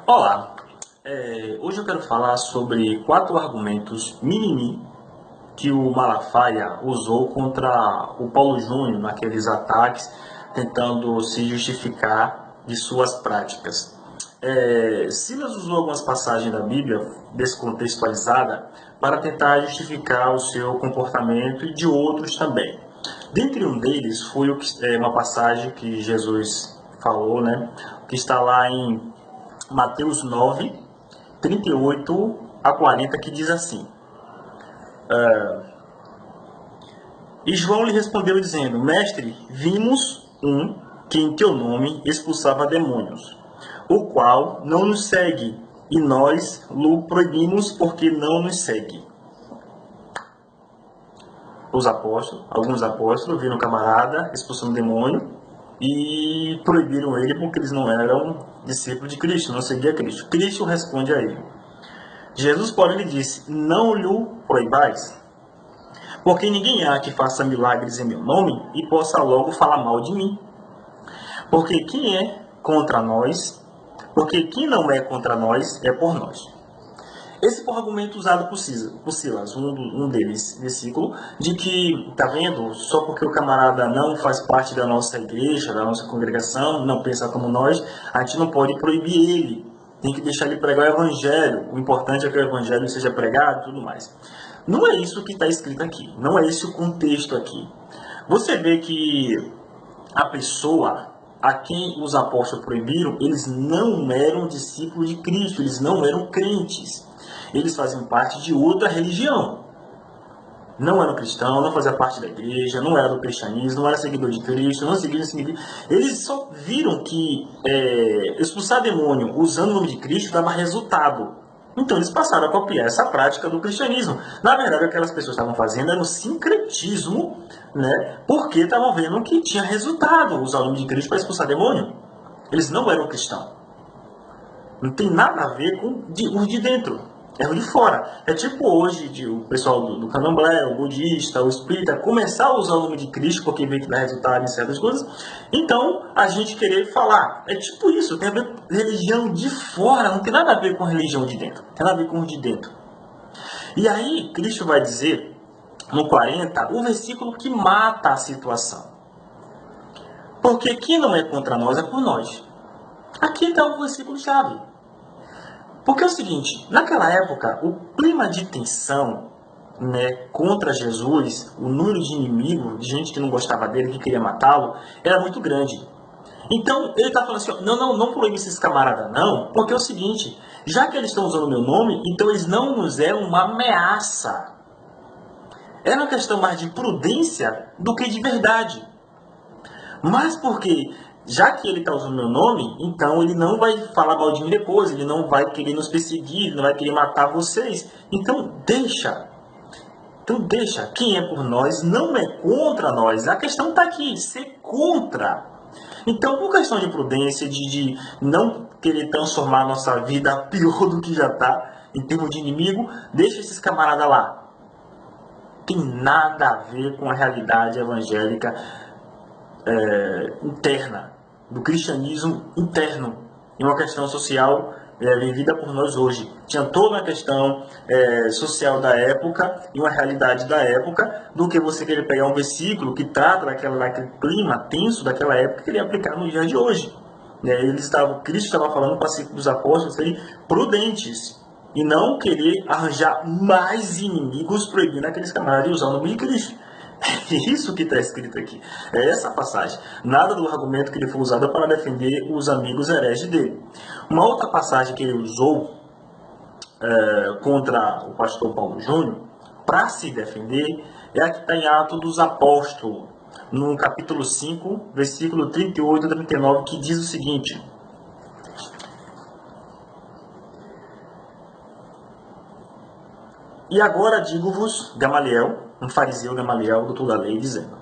Olá, hoje eu quero falar sobre 4 argumentos mimimi que o Malafaia usou contra o Paulo Júnior naqueles ataques, tentando se justificar de suas práticas. Silas usou algumas passagens da Bíblia descontextualizada para tentar justificar o seu comportamento e de outros também. Dentre um deles foi uma passagem que Jesus falou, né, que está lá em Mateus 9, 38 a 40, que diz assim: E João lhe respondeu dizendo: Mestre, vimos um que em teu nome expulsava demônios, o qual não nos segue, e nós lhe proibimos porque não nos segue. Alguns apóstolos, viram um camarada expulsando demônio e proibiram ele porque eles não eram discípulos de Cristo, não seguiam Cristo. Cristo responde a ele. Jesus, porém, lhe disse: Não lhe proibais, porque ninguém há que faça milagres em meu nome e possa logo falar mal de mim. Porque quem é contra nós, porque quem não é contra nós é por nós. Esse foi o argumento usado por Silas, um deles, versículo, de que, tá vendo, só porque o camarada não faz parte da nossa igreja, da nossa congregação, não pensa como nós, a gente não pode proibir ele. Tem que deixar ele pregar o evangelho. O importante é que o evangelho seja pregado e tudo mais. Não é isso que está escrito aqui. Não é esse o contexto aqui. Você vê que a pessoa a quem os apóstolos proibiram, eles não eram discípulos de Cristo, eles não eram crentes. Eles faziam parte de outra religião. Não eram cristãos, não faziam parte da igreja, não era do cristianismo, não era seguidor de Cristo, não seguiam seguir. Eles só viram que expulsar demônio usando o nome de Cristo dava resultado. Então eles passaram a copiar essa prática do cristianismo. Na verdade, o que aquelas pessoas estavam fazendo era um sincretismo, né? Porque estavam vendo que tinha resultado usar o nome de Cristo para expulsar demônio. Eles não eram cristãos. Não tem nada a ver com os de dentro. É o de fora. É tipo hoje o pessoal do candomblé, o budista, o espírita, começar a usar o nome de Cristo porque vê que dá resultado em certas coisas. Então, a gente querer falar. É tipo isso. Tem a ver com religião de fora. Não tem nada a ver com a religião de dentro. Tem nada a ver com o de dentro. E aí, Cristo vai dizer, no 40, o versículo que mata a situação. Porque quem não é contra nós é por nós. Aqui está o versículo-chave. Porque é o seguinte, naquela época, o clima de tensão, né, contra Jesus, o número de inimigos, de gente que não gostava dele, que queria matá-lo, era muito grande. Então, ele está falando assim, não proíbe esses camaradas não, porque é o seguinte, já que eles estão usando o meu nome, então eles não nos eram uma ameaça. Era uma questão mais de prudência do que de verdade. Mas porque, já que ele está usando meu nome, então ele não vai falar mal de mim depois, ele não vai querer nos perseguir, ele não vai querer matar vocês. Então deixa. Então deixa. Quem é por nós não é contra nós. A questão está aqui, ser contra. Então, por questão de prudência, de não querer transformar a nossa vida pior do que já está, em termos de inimigo, deixa esses camaradas lá. Tem nada a ver com a realidade evangélica interna, do cristianismo interno, em uma questão social vivida por nós hoje. Tinha toda uma questão social da época e uma realidade da época, do que você querer pegar um versículo que trata daquele clima tenso daquela época e querer aplicar no dia de hoje. Cristo estava falando para os apóstolos serem prudentes e não querer arranjar mais inimigos proibindo aqueles camaradas de usar o nome de Cristo. É isso que está escrito aqui. É essa passagem. Nada do argumento que ele foi usado para defender os amigos hereges dele. Uma outra passagem que ele usou contra o pastor Paulo Júnior, para se defender, é a que está em Atos dos Apóstolos, no capítulo 5, versículo 38 a 39, que diz o seguinte: E agora digo-vos, Gamaliel, um fariseu Gamaliel, doutor da lei, dizendo: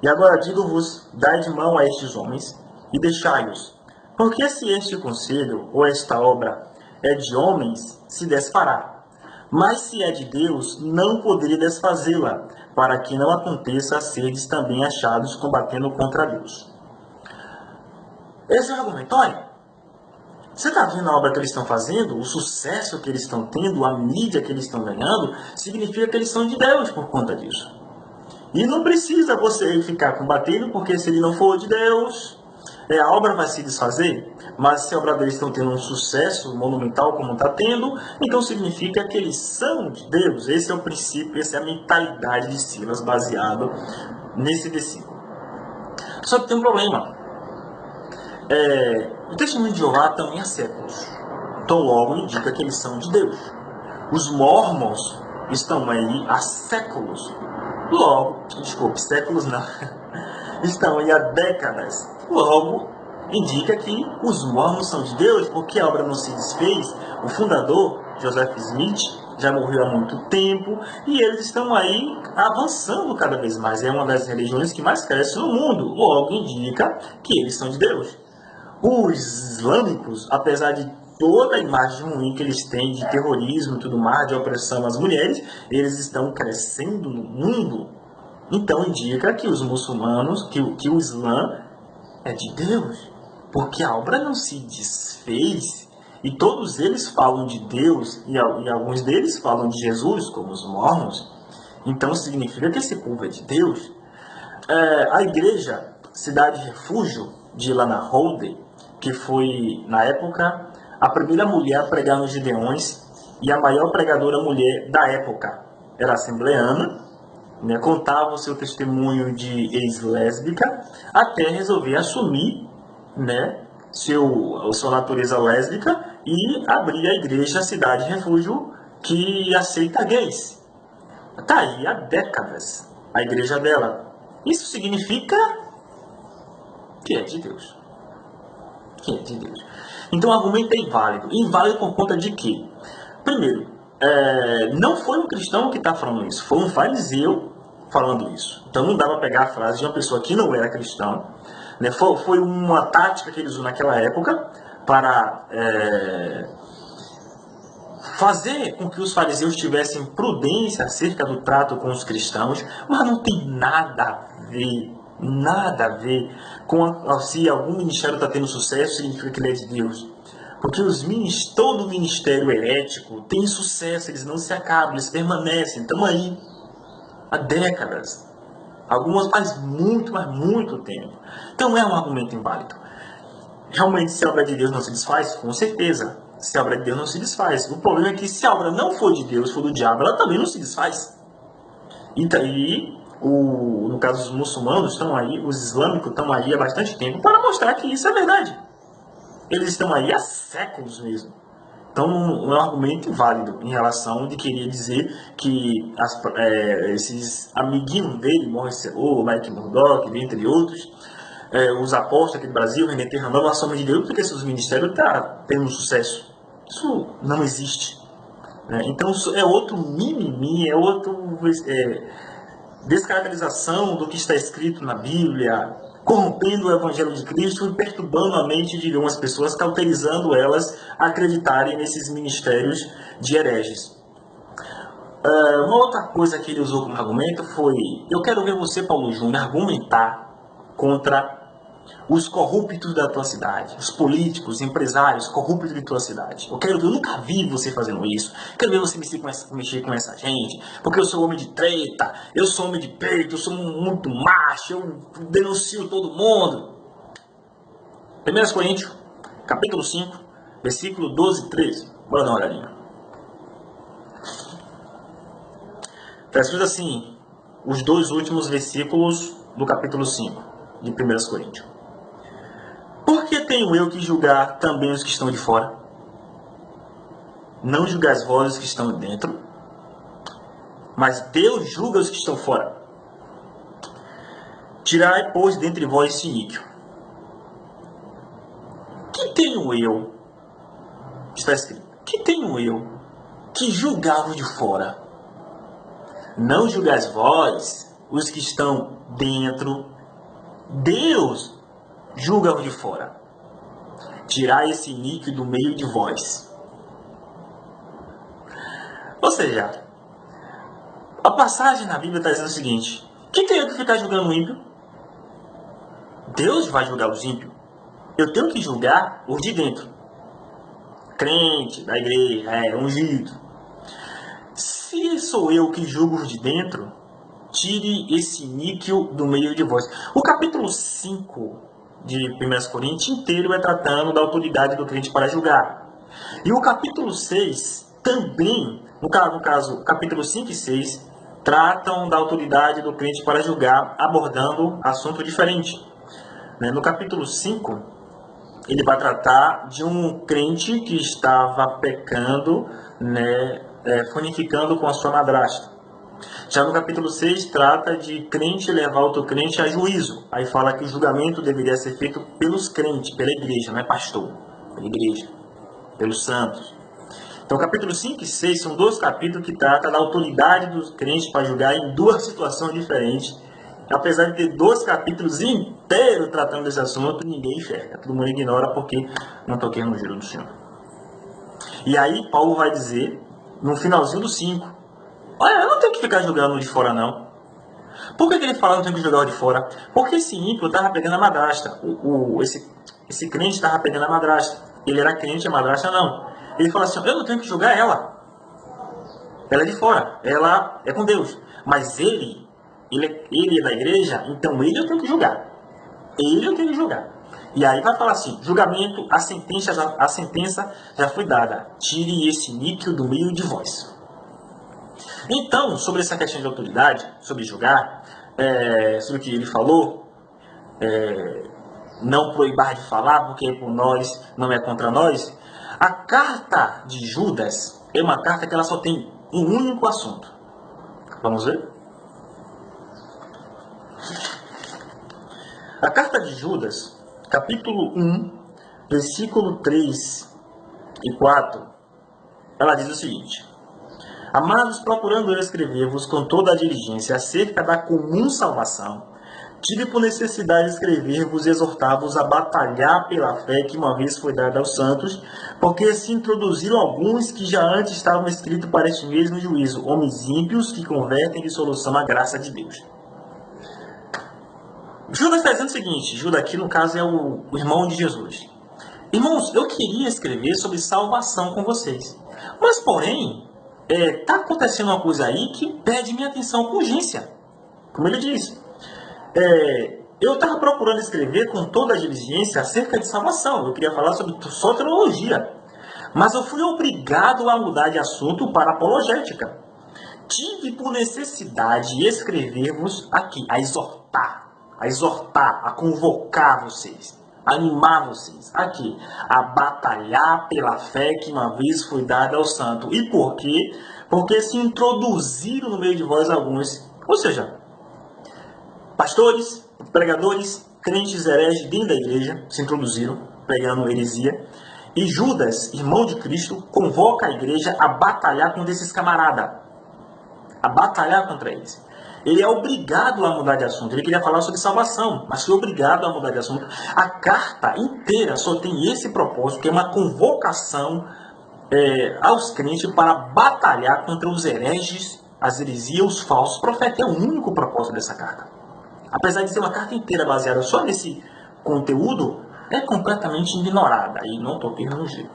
E agora digo-vos, dai de mão a estes homens e deixai-os. Porque se este conselho ou esta obra é de homens, se desfará. Mas se é de Deus, não poderia desfazê-la, para que não aconteça a seres também achados combatendo contra Deus. Esse é o argumento. Olha, Você está vendo a obra que eles estão fazendo, o sucesso que eles estão tendo, a mídia que eles estão ganhando, significa que eles são de Deus por conta disso. E não precisa você ficar combatendo, porque se ele não for de Deus, a obra vai se desfazer. Mas se a obra deles estão tendo um sucesso monumental como está tendo, então significa que eles são de Deus. Esse é o princípio, essa é a mentalidade de Silas baseado nesse versículo. Só que tem um problema. O testemunho de Jeová também há séculos. Então logo indica que eles são de Deus. Os mormons estão aí há séculos. Séculos não. Estão aí há décadas. Logo, indica que os mormons são de Deus, porque a obra não se desfez. O fundador, Joseph Smith, já morreu há muito tempo, e eles estão aí avançando cada vez mais. É uma das religiões que mais cresce no mundo. Logo, indica que eles são de Deus. Os islâmicos, apesar de toda a imagem ruim que eles têm de terrorismo e tudo mais, de opressão às mulheres, eles estão crescendo no mundo. Então indica que os muçulmanos, que o Islã é de Deus, porque a obra não se desfez, e todos eles falam de Deus, e alguns deles falam de Jesus, como os mormons. Então significa que esse povo é de Deus. A igreja Cidade Refúgio de Lana Holden, que foi, na época, a primeira mulher a pregar nos Gideões e a maior pregadora mulher da época. Era assembleana, né, contava o seu testemunho de ex-lésbica, até resolver assumir, né, sua natureza lésbica e abrir a igreja Cidade Refúgio, que aceita gays. Está aí há décadas a igreja dela. Isso significa que é de Deus. Que é de Deus. Então o argumento é inválido. Inválido por conta de quê? Primeiro, não foi um cristão que está falando isso, foi um fariseu falando isso. Então não dá para pegar a frase de uma pessoa que não era cristão. Né? Foi uma tática que ele usou naquela época para fazer com que os fariseus tivessem prudência acerca do trato com os cristãos, mas não tem nada a ver com se algum ministério está tendo sucesso, significa que ele é de Deus. Porque todo ministério herético tem sucesso, eles não se acabam, eles permanecem, estão aí há décadas. Algumas faz muito, mas muito tempo. Então é um argumento inválido. Realmente, se a obra de Deus não se desfaz, com certeza. Se a obra de Deus não se desfaz. O problema é que se a obra não for de Deus, for do diabo, ela também não se desfaz. E daí, no caso dos muçulmanos estão aí, os islâmicos estão aí há bastante tempo para mostrar que isso é verdade. Eles estão aí há séculos mesmo. Então, não é um argumento inválido em relação de querer dizer que esses amiguinhos dele, Morris Cerullo, Mike Murdock, entre outros, os apóstolos aqui do Brasil, René Terranova, somos de Deus, porque esses ministérios estão tendo sucesso. Isso não existe. Né? Então, isso é outro mimimi, é outro descaracterização do que está escrito na Bíblia, corrompendo o Evangelho de Cristo e perturbando a mente de algumas pessoas, cauterizando elas a acreditarem nesses ministérios de hereges. Uma outra coisa que ele usou como argumento foi: eu quero ver você, Paulo Júnior, argumentar contra os corruptos da tua cidade, os políticos, os empresários corruptos de tua cidade. Eu nunca vi você fazendo isso. Quero ver você mexer com essa gente, porque eu sou homem de treta, eu sou homem de peito, eu sou muito macho, eu denuncio todo mundo. 1 Coríntios, capítulo 5, versículo 12 e 13. Bora dar uma olhadinha. Está escrito assim, os dois últimos versículos do capítulo 5 de 1 Coríntios. Por que tenho eu que julgar também os que estão de fora? Não julgais vós os que estão dentro, mas Deus julga os que estão fora. Tirai, pois, dentre vós esse ímpio. Que tenho eu? Está escrito. Que tenho eu que julgar os de fora? Não julgais vós os que estão dentro. Deus julga os de fora. Tirai esse ímpio do meio de vós. Ou seja, a passagem na Bíblia está dizendo o seguinte: quem tem eu que ficar julgando o ímpio? Deus vai julgar os ímpios. Eu tenho que julgar os de dentro. crente da igreja, ungido. Se sou eu que julgo de dentro, tire esse níquel do meio de vós. O capítulo 5 de 1 Coríntios inteiro é tratando da autoridade do crente para julgar. E o capítulo 6 também, no caso, capítulo 5 e 6, tratam da autoridade do crente para julgar, abordando assunto diferente. No capítulo 5, ele vai tratar de um crente que estava pecando, fornificando com a sua madrasta. Já no capítulo 6, trata de crente levar outro crente a juízo. Aí fala que o julgamento deveria ser feito pelos crentes, pela igreja, não é pastor, pela igreja, pelos santos. Então, capítulo 5 e 6 são dois capítulos que tratam da autoridade dos crentes para julgar em duas situações diferentes. Apesar de ter dois capítulos inteiros tratando desse assunto, ninguém enxerga. Todo mundo ignora porque não toquei no giro do Senhor. E aí, Paulo vai dizer, no finalzinho do 5, olha, eu não tenho que ficar julgando de fora, não. Por que ele fala que não tem que julgar o de fora? Porque esse ímpio estava pegando a madrasta. Esse crente estava pegando a madrasta. Ele era crente, a madrasta não. Ele fala assim, eu não tenho que julgar ela. Ela é de fora. Ela é com Deus. Mas ele é da igreja, então ele eu tenho que julgar. Ele eu tenho que julgar. E aí vai falar assim, julgamento, a sentença já foi dada. Tire esse níquel do meio de vós. Então, sobre essa questão de autoridade, sobre julgar, sobre o que ele falou, não proibar de falar, porque é por nós, não é contra nós, a carta de Judas é uma carta que ela só tem um único assunto. Vamos ver? A carta de Judas, capítulo 1, versículo 3 e 4, ela diz o seguinte: Amados, procurando eu escrever-vos com toda a diligência acerca da comum salvação, tive por necessidade de escrever-vos e exortar-vos a batalhar pela fé que uma vez foi dada aos santos, porque se introduziram alguns que já antes estavam escritos para este mesmo juízo, homens ímpios que convertem em dissolução a graça de Deus. Judas está dizendo o seguinte, Judas aqui no caso é o irmão de Jesus. Irmãos, eu queria escrever sobre salvação com vocês, mas porém, está acontecendo uma coisa aí que pede minha atenção com urgência, como ele diz. Eu estava procurando escrever com toda a diligência acerca de salvação. Eu queria falar sobre soteriologia. Mas eu fui obrigado a mudar de assunto para apologética. Tive por necessidade de escrever-vos aqui, a exortar, a convocar vocês, a animar vocês aqui, a batalhar pela fé que uma vez foi dada ao santo. E por quê? Porque se introduziram no meio de vós alguns, ou seja, pastores, pregadores, crentes hereges dentro da igreja se introduziram, pregando heresia. E Judas, irmão de Cristo, convoca a igreja a batalhar contra esses camaradas. A batalhar contra eles. Ele é obrigado a mudar de assunto. Ele queria falar sobre salvação, mas foi obrigado a mudar de assunto. A carta inteira só tem esse propósito, que é uma convocação aos crentes para batalhar contra os hereges, as heresias, os falsos profetas. É o único propósito dessa carta. Apesar de ser uma carta inteira baseada só nesse conteúdo, é completamente ignorada. E não toquei no giro.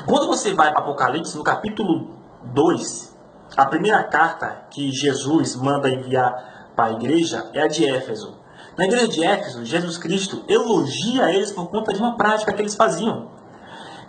Quando você vai para Apocalipse, no capítulo 2, a primeira carta que Jesus manda enviar para a igreja é a de Éfeso. Na igreja de Éfeso, Jesus Cristo elogia eles por conta de uma prática que eles faziam.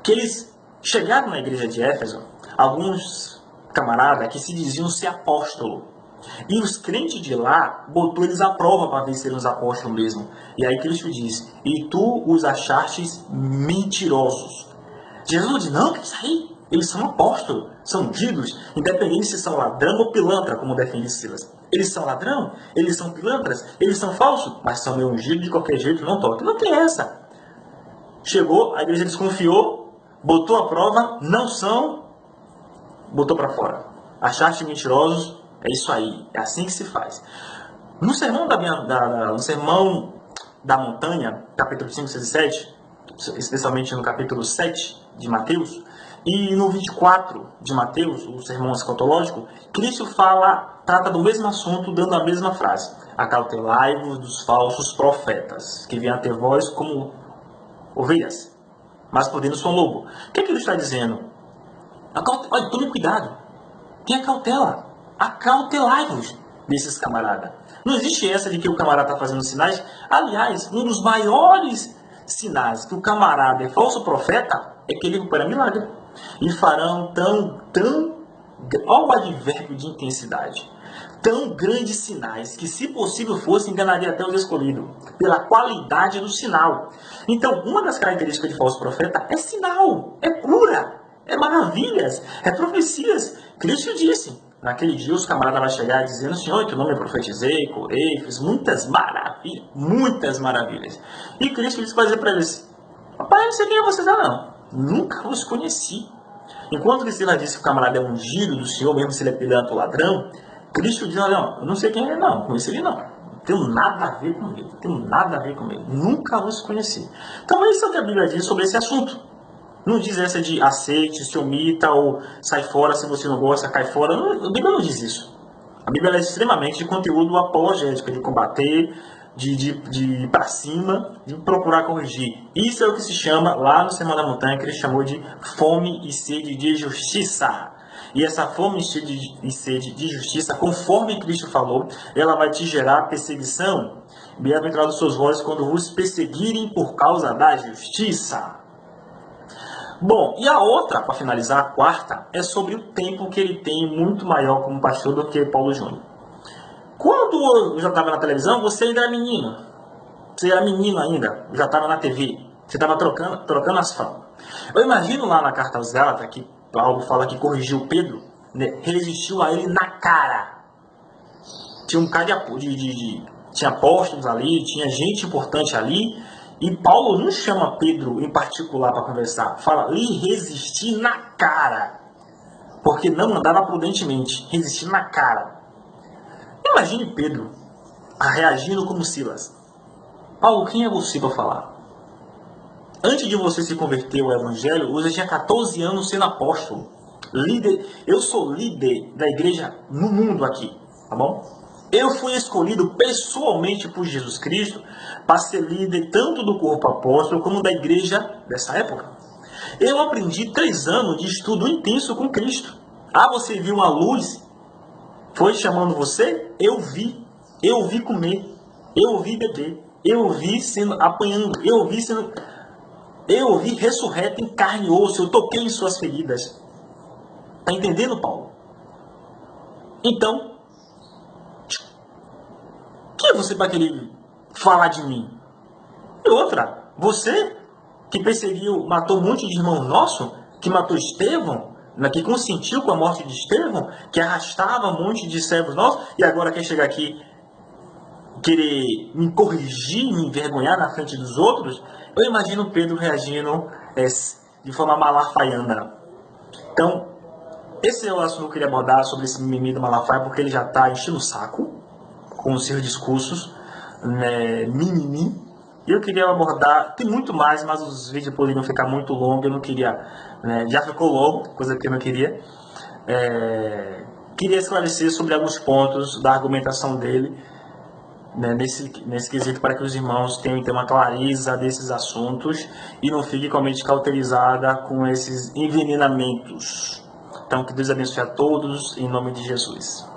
Que eles chegaram na igreja de Éfeso, alguns camaradas que se diziam ser apóstolos. E os crentes de lá botou eles à prova para ver se eram os apóstolos mesmo. E aí Cristo diz, e tu os achastes mentirosos. Jesus diz, não, que isso aí, eles são apóstolos, são ungidos, independente se são ladrão ou pilantra, como defende Silas. Eles são ladrão, eles são pilantras, eles são falsos, mas são meio ungidos de qualquer jeito, não toque. Não tem essa. Chegou, a igreja desconfiou, botou à prova, não são, botou para fora. Achaste mentirosos. É isso aí, é assim que se faz. No sermão no sermão da montanha, capítulo 5, 6 e 7, especialmente no capítulo 7 de Mateus, e no 24 de Mateus, o sermão escatológico, Cristo trata do mesmo assunto, dando a mesma frase. Acautelai-vos dos falsos profetas, que vêm até vós como ovelhas, mas por dentro são lobo. O que ele está dizendo? Olha, tome cuidado. Tenha cautela. Acautelai-vos desses camaradas. Não existe essa de que o camarada está fazendo sinais. Aliás, um dos maiores sinais que o camarada é falso profeta é que ele recupera milagre. E farão olha o advérbio de intensidade, tão grandes sinais que, se possível fosse, enganaria até os escolhidos, pela qualidade do sinal. Então, uma das características de falso profeta é sinal, é cura, é maravilhas, é profecias. Cristo disse, naquele dia os camaradas vão chegar dizendo: Senhor, em teu nome eu profetizei, curei, fiz muitas maravilhas. E Cristo disse para dizer para eles: Papai, não sei quem é você, não. Nunca vos conheci. Enquanto Priscila disse que o camarada é ungido do Senhor, mesmo se ele é pilantra ladrão, Cristo diz: Olha, eu não sei quem é, não conheci ele, não. Não tenho nada a ver com ele. Nunca vos conheci. Então, isso é o que a Bíblia diz sobre esse assunto. Não diz essa de aceite, se omita ou sai fora se você não gosta, cai fora. A Bíblia não diz isso. A Bíblia é extremamente de conteúdo apologético, de combater, de ir para cima, de procurar corrigir. Isso é o que se chama, lá no Sermão da Montanha, que ele chamou de fome e sede de justiça. E essa fome e sede de justiça, conforme Cristo falou, ela vai te gerar perseguição. Bem-aventurados seus vós quando vos perseguirem por causa da justiça. Bom, e a outra, para finalizar, a quarta, é sobre o tempo que ele tem muito maior como pastor do que Paulo Júnior. Quando eu já estava na televisão, você ainda era menino. Você era menino ainda, já estava na TV. Você estava trocando as falas. Eu imagino lá na carta aos Gálatas, que Paulo fala que corrigiu Pedro, né? Resistiu a ele na cara. Tinha um cara tinha apóstolos ali, tinha gente importante ali. E Paulo não chama Pedro em particular para conversar. Fala, lhe resistir na cara. Porque não andava prudentemente. Resistir na cara. Imagine Pedro reagindo como Silas. Paulo, quem é você para falar? Antes de você se converter ao Evangelho, você tinha 14 anos sendo apóstolo. Líder, eu sou líder da igreja no mundo aqui, tá bom? Eu fui escolhido pessoalmente por Jesus Cristo para ser líder tanto do corpo apóstolo como da igreja dessa época. Eu aprendi 3 anos de estudo intenso com Cristo. Ah, você viu uma luz? Foi chamando você? Eu vi comer, eu vi beber, eu vi sendo apanhando, eu vi ressurreto em carne e osso, eu toquei em suas feridas. Tá entendendo, Paulo? Então, quem é você para querer falar de mim? E outra, você que perseguiu, matou um monte de irmão nosso, que matou Estevão, que consentiu com a morte de Estevão, que arrastava um monte de servos nossos, e agora quer chegar aqui querer me corrigir, me envergonhar na frente dos outros. Eu imagino Pedro reagindo de forma malafaiana. Então, esse é o assunto que eu queria abordar sobre esse mimimi do Malafaia, porque ele já está enchendo o saco com os seus discursos, né, mimimi. E eu queria abordar, tem muito mais, mas os vídeos poderiam ficar muito longos, eu não queria, né, já ficou longo, coisa que eu não queria. Queria esclarecer sobre alguns pontos da argumentação dele, né, nesse quesito, para que os irmãos tenham uma clareza desses assuntos e não fiquem com a mente cauterizada com esses envenenamentos. Então, que Deus abençoe a todos, em nome de Jesus.